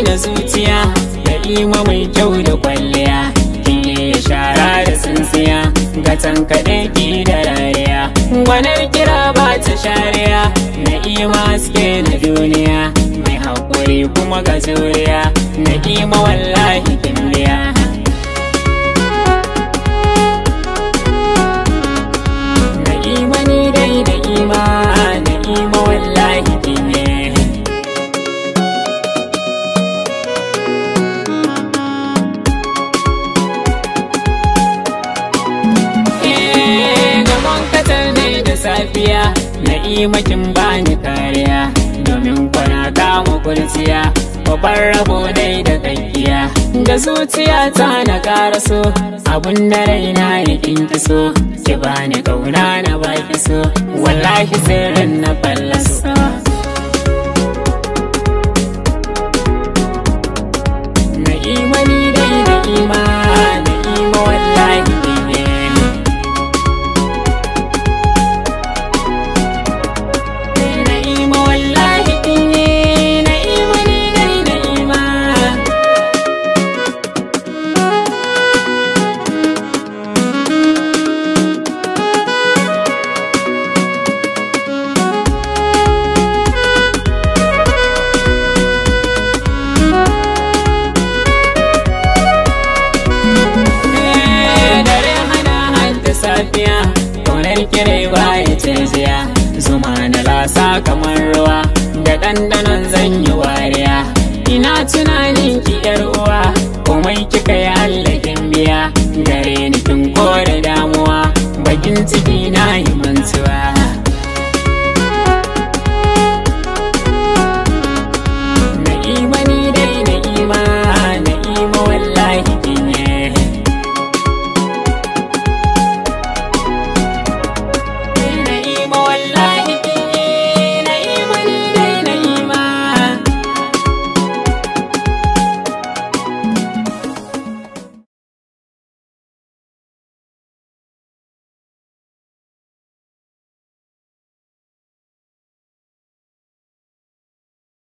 na zuciya, Na'ima mai kyau da kwalliya, kin yi shara da tsintsiya, ga tankaɗe ki da rariya, gwanar kira ba ta shariya, Na'ima haske na duniya, mai haƙuri kuma ga juriya, Na'ima wallahi kin biya. Na'ima ni dai Na'ima, Na'ima wallahi kin yi. Safiya Na'ima kin bani kariya, domin kwana kama kurciya, babban rabo dai da kakkiya, da zuciya ta na karaso, abun da raina ya kinki so, ki bani kauna na baki so, wallahi sirrin na fallaso. Na'ima ni dai Na'ima, Na'ima wallahi safiya, kaunar kirai ba